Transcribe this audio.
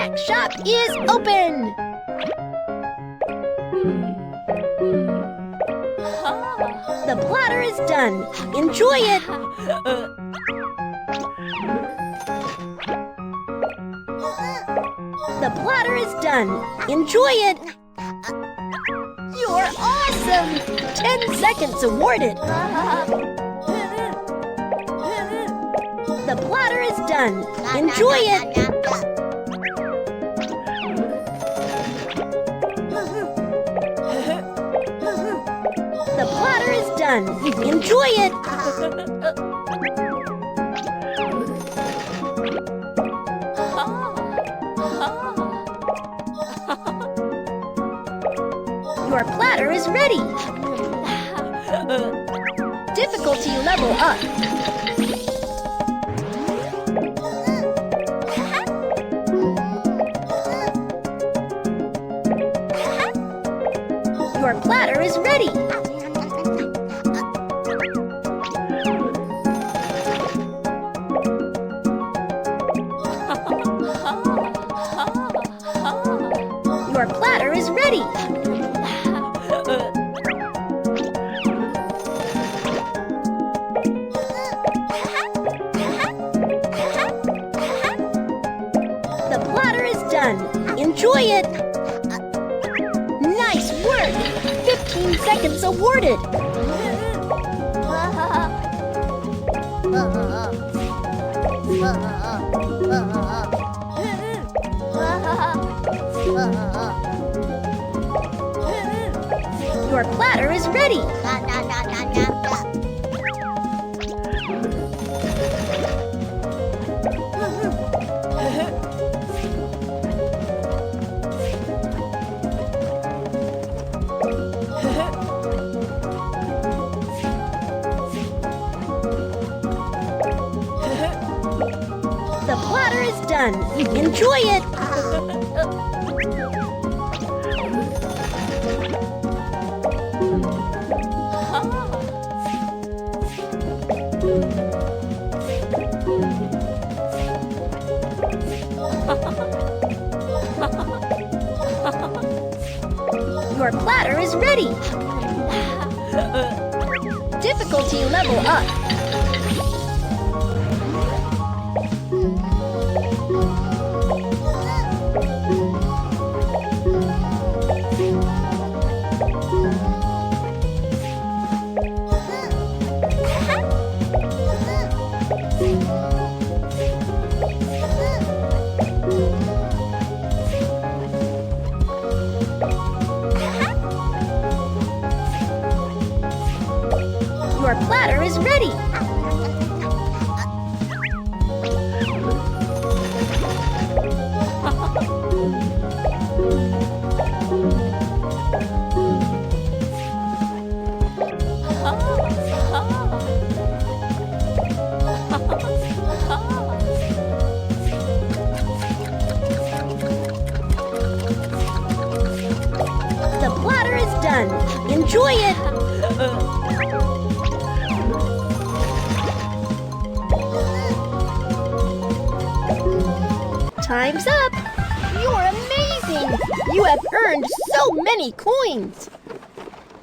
Snack shop is open! The platter is done. Enjoy it! The platter is done. Enjoy it! You're awesome! 10 seconds awarded! The platter is done. Enjoy it! The platter is done. Enjoy it! Your platter is ready. Difficulty level up. Your platter is ready. Your platter is ready. The platter is done. Enjoy it. Nice work. 15 seconds awarded. Your platter is ready. The platter is done. Enjoy it. Your platter is ready. Difficulty level up. Your platter is ready. The platter is done. Enjoy it. Time's up! You're amazing! You have earned so many coins!